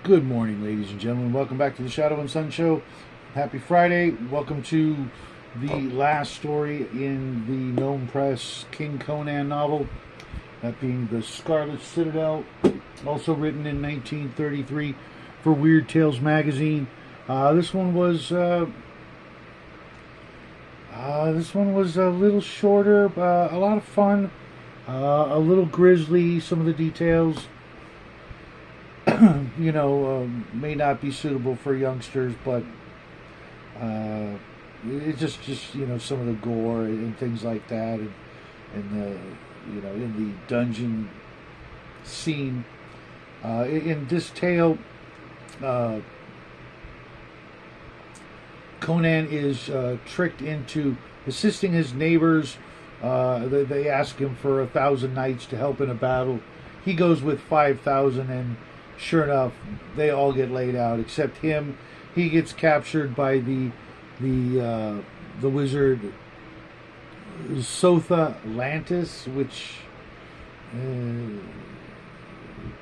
Good morning, ladies and gentlemen. Welcome back to the Shadow and Sun Show. Happy Friday. Welcome to the last story in the Gnome Press King Conan novel, that being the Scarlet Citadel, also written in 1933 for Weird Tales magazine. This one was a little shorter, a lot of fun, a little grisly. Some of the details may not be suitable for youngsters, but it's just some of the gore and things like that, and the in the dungeon scene. In this tale, Conan is tricked into assisting his neighbors. They ask him for 1,000 knights to help in a battle. He goes with 5,000, and sure enough, they all get laid out except him. He gets captured by the wizard Citatadel, which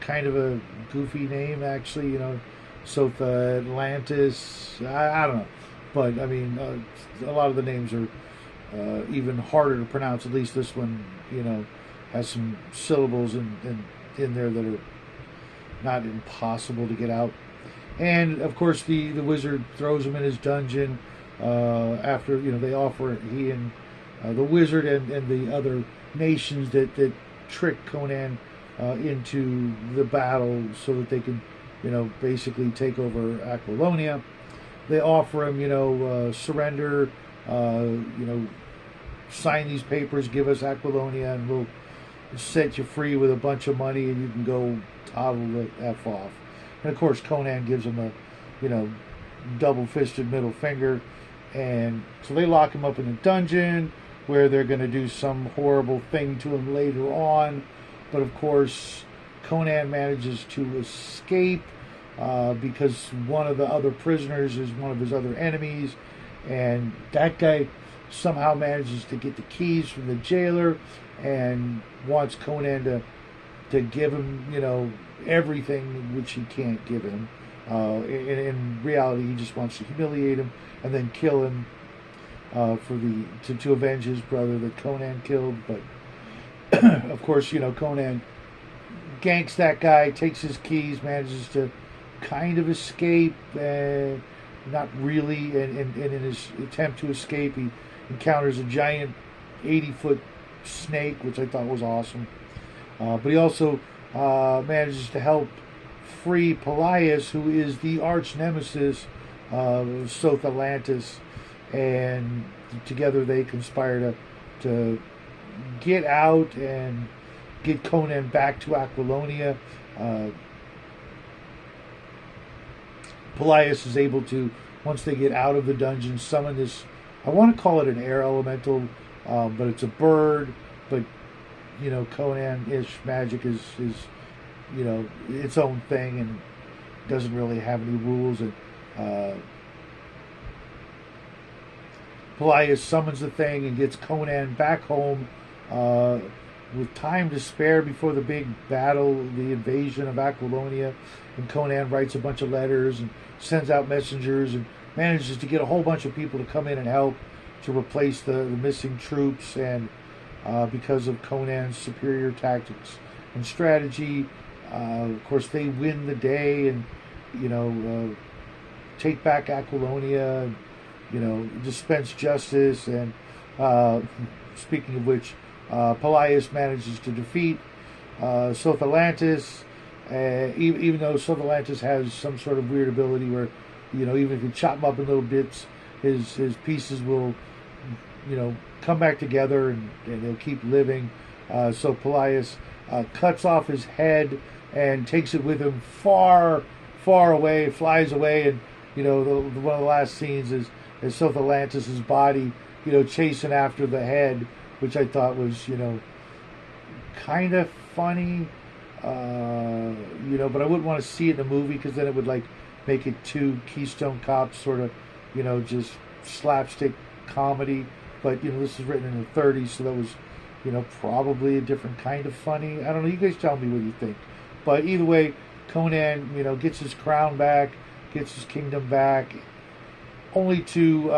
kind of a goofy name, actually. Citatadel. I don't know, but I mean, a lot of the names are even harder to pronounce. At least this one, has some syllables in there that are not impossible to get out. And of course the wizard throws him in his dungeon after they offer, he and the wizard and the other nations that trick Conan into the battle so that they can basically take over Aquilonia. They offer him surrender, sign these papers, give us Aquilonia, and we'll set you free with a bunch of money, and you can go toddle the F off. And of course Conan gives him a double-fisted middle finger, and so they lock him up in a dungeon where they're going to do some horrible thing to him later on. But of course Conan manages to escape because one of the other prisoners is one of his other enemies, and that guy somehow manages to get the keys from the jailer and wants Conan to give him, everything which he can't give him. In reality, he just wants to humiliate him and then kill him to avenge his brother that Conan killed. But of course, Conan ganks that guy, takes his keys, manages to kind of escape, not really. And in his attempt to escape, he encounters a giant 80-foot snake, which I thought was awesome. But he also manages to help free Pelias, who is the arch nemesis of Citatadel, and together they conspire to get out and get Conan back to Aquilonia. Pelias is able to, once they get out of the dungeon, summon this, I want to call it an air elemental, but it's a bird. But Conan-ish magic is its own thing and doesn't really have any rules. And Pelias summons the thing and gets Conan back home with time to spare before the big battle, the invasion of Aquilonia. And Conan writes a bunch of letters and sends out messengers and manages to get a whole bunch of people to come in and help to replace the missing troops. And because of Conan's superior tactics and strategy, of course they win the day and take back Aquilonia, dispense justice. And speaking of which, Pelias manages to defeat Citatadel, even though Citatadel has some sort of weird ability where even if you chop him up in little bits, his pieces will come back together, and they'll keep living. So Pelias cuts off his head and takes it with him far, far away, flies away, and one of the last scenes is South Atlantis' body, chasing after the head, which I thought was, kind of funny, but I wouldn't want to see it in a movie because then it would make it too Keystone Cops sort of, just slapstick comedy. But this is written in the 30s, so that was, probably a different kind of funny. I don't know. You guys tell me what you think. But either way, Conan, gets his crown back, gets his kingdom back, only to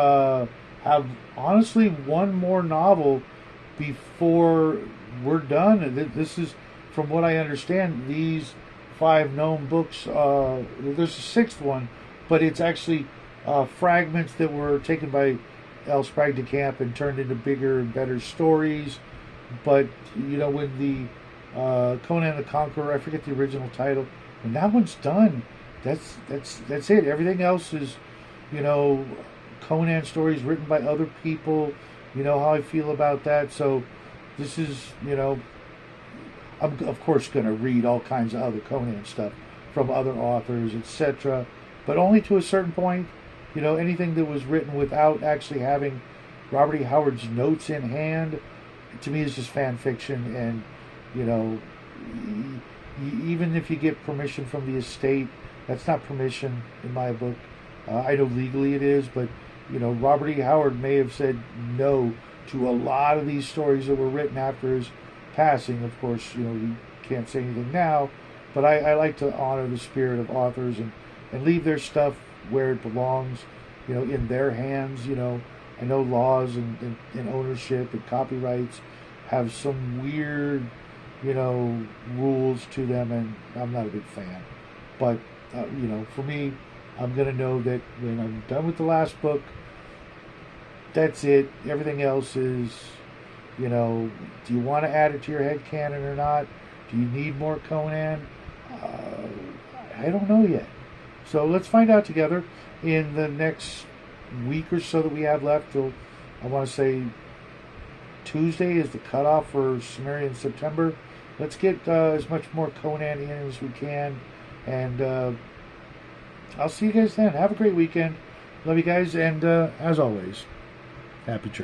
have honestly one more novel before we're done. This is, from what I understand, these 5 known books. There's a 6th one, but it's actually fragments that were taken by L. Sprague de Camp and turned into bigger and better stories. But when the Conan the Conqueror, I forget the original title, when that one's done, that's it. Everything else is, Conan stories written by other people. You know how I feel about that. So this is, I'm of course going to read all kinds of other Conan stuff from other authors, etc. But only to a certain point. Anything that was written without actually having Robert E. Howard's notes in hand, to me, is just fan fiction. And, even if you get permission from the estate, that's not permission in my book. I know legally it is, but, Robert E. Howard may have said no to a lot of these stories that were written after his passing. Of course, we can't say anything now, but I like to honor the spirit of authors and leave their stuff where it belongs, in their hands. I know laws and ownership and copyrights have some weird, rules to them, and I'm not a big fan. But, for me, I'm going to know that when I'm done with the last book, that's it. Everything else is, do you want to add it to your head canon or not? Do you need more Conan? I don't know yet. So let's find out together in the next week or so that we have left. Till, I want to say, Tuesday is the cutoff for Cimmerian September. Let's get as much more Conan in as we can. And I'll see you guys then. Have a great weekend. Love you guys. And as always, happy trade.